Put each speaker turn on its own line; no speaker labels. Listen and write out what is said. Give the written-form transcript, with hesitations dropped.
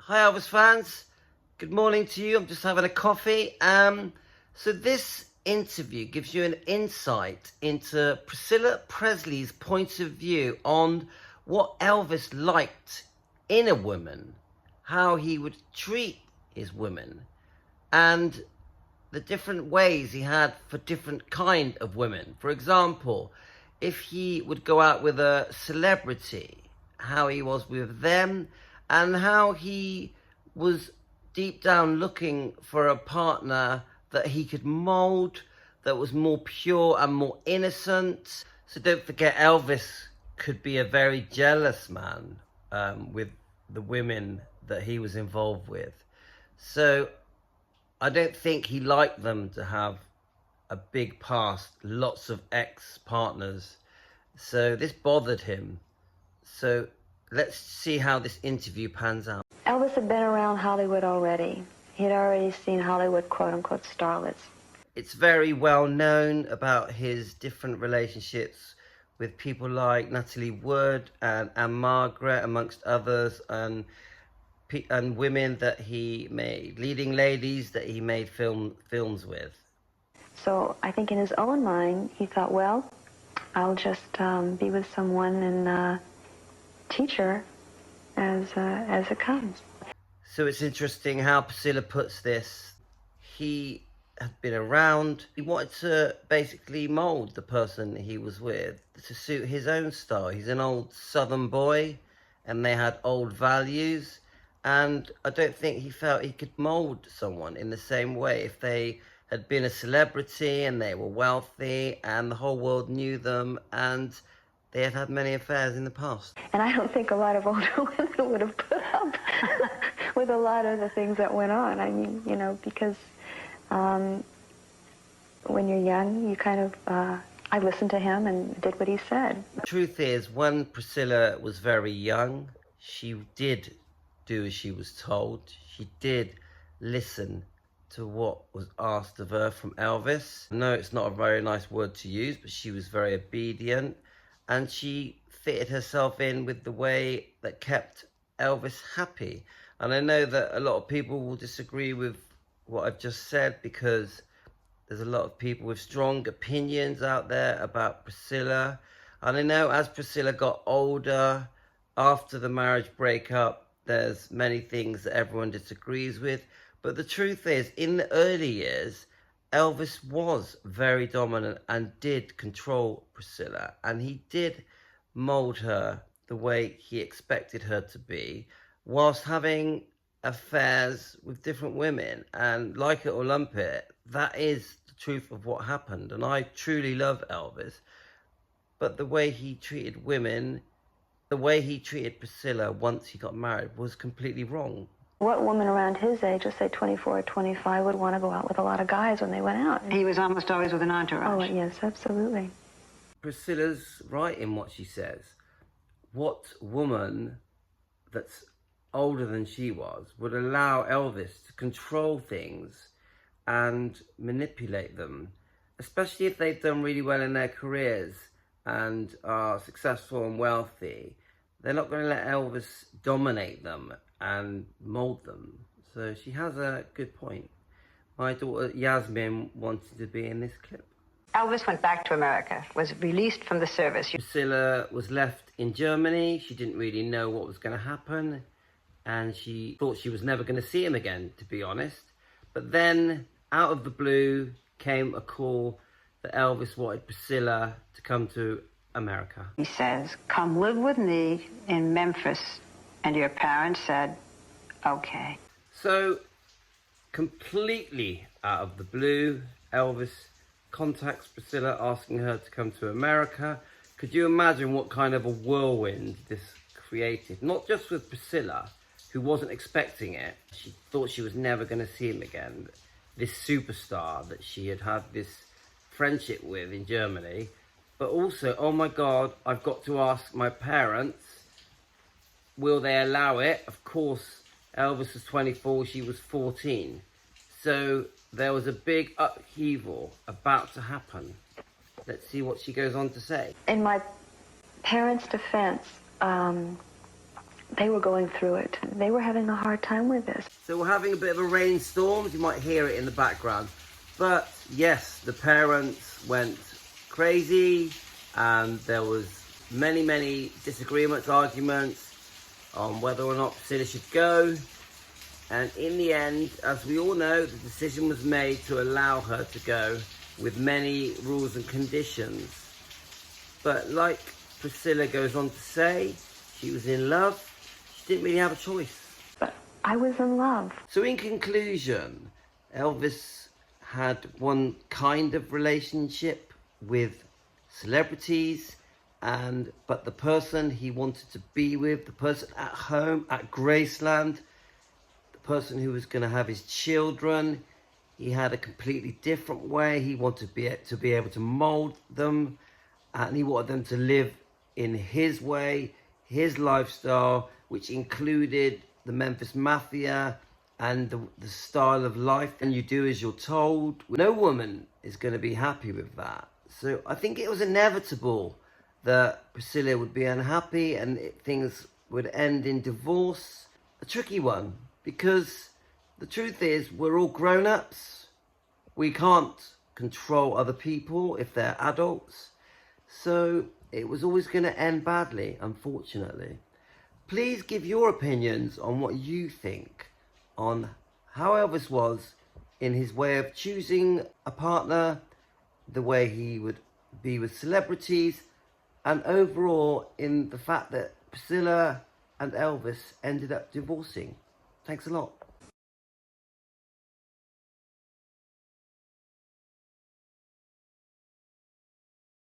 Hi Elvis fans, good morning to you. I'm just having a coffee. So this interview gives you an insight into Priscilla Presley's point of view on what Elvis liked in a woman, how he would treat his women, and the different ways he had for different kind of women. For example, if he would go out with a celebrity, how he was with them, and how he was deep down looking for a partner that he could mold, that was more pure and more innocent. So don't forget, Elvis could be a very jealous man with the women that he was involved with. So I don't think he liked them to have a big past, lots of ex-partners. So this bothered him. So let's see how this interview pans out.
Elvis had been around Hollywood already. He'd already seen Hollywood quote-unquote starlets.
It's very well known about his different relationships with people like Natalie Wood and Margaret, amongst others, and women that he made, leading ladies that he made films with.
So I think in his own mind, he thought, well, I'll just be with someone and teach her as it comes.
So it's interesting how Priscilla puts this. He had been around. He wanted to basically mold the person he was with to suit his own style. He's an old Southern boy, and they had old values. And I don't think he felt he could mold someone in the same way if they had been a celebrity and they were wealthy and the whole world knew them and they had had many affairs in the past.
And I don't think a lot of older women would have put up with a lot of the things that went on. I mean, you know, because when you're young, you kind of, I listened to him and did what he said.
The truth is, when Priscilla was very young, she did do as she was told. She did listen to what was asked of her from Elvis. No, it's not a very nice word to use, but she was very obedient, and she fitted herself in with the way that kept Elvis happy. And I know that a lot of people will disagree with what I've just said, because there's a lot of people with strong opinions out there about Priscilla. And I know as Priscilla got older, after the marriage breakup, there's many things that everyone disagrees with. But the truth is, in the early years, Elvis was very dominant and did control Priscilla. And he did mold her the way he expected her to be, whilst having affairs with different women. And like it or lump it, that is the truth of what happened. And I truly love Elvis. But the way he treated women, the way he treated Priscilla once he got married, was completely wrong.
What woman around his age, let's say 24 or 25, would want to go out with a lot of guys when they went out?
He was almost always with an entourage.
Oh, yes, absolutely.
Priscilla's right in what she says. What woman that's older than she was would allow Elvis to control things and manipulate them, especially if they've done really well in their careers and are successful and wealthy? They're not going to let Elvis dominate them and mold them. So she has a good point. My daughter Yasmin wanted to be in this clip.
Elvis went back to America, was released from the service.
Priscilla was left in Germany. She didn't really know what was going to happen, and she thought she was never going to see him again, to be honest. But then, out of the blue, came a call that Elvis wanted Priscilla to come to America.
He says, come live with me in Memphis. And your parents said, okay.
So, completely out of the blue, Elvis contacts Priscilla asking her to come to America. Could you imagine what kind of a whirlwind this created? Not just with Priscilla, who wasn't expecting it. She thought she was never going to see him again. This superstar that she had had this friendship with in Germany. But also, oh my God, I've got to ask my parents, will they allow it? Of course, Elvis was 24, she was 14. So there was a big upheaval about to happen. Let's see what she goes on to say.
In my parents' defense, they were going through it. They were having a hard time with this.
So we're having a bit of a rainstorm. You might hear it in the background. But yes, the parents went crazy and there was many disagreements, arguments on whether or not Priscilla should go. And in the end, as we all know, the decision was made to allow her to go with many rules and conditions. But like Priscilla goes on to say, she was in love. She didn't really have a choice.
But I was in love.
So in conclusion, Elvis had one kind of relationship with celebrities, but the person he wanted to be with, the person at home at Graceland, the person who was going to have his children, he had a completely different way. He wanted to be able to mold them, and he wanted them to live in his way, his lifestyle, which included the Memphis Mafia and the style of life. And you do as you're told. No woman is going to be happy with that. So I think it was inevitable that Priscilla would be unhappy and things would end in divorce. A tricky one, because the truth is we're all grown-ups. We can't control other people if they're adults. So it was always going to end badly, unfortunately. Please give your opinions on what you think on how Elvis was in his way of choosing a partner, the way he would be with celebrities, and overall in the fact that Priscilla and Elvis ended up divorcing. Thanks a lot.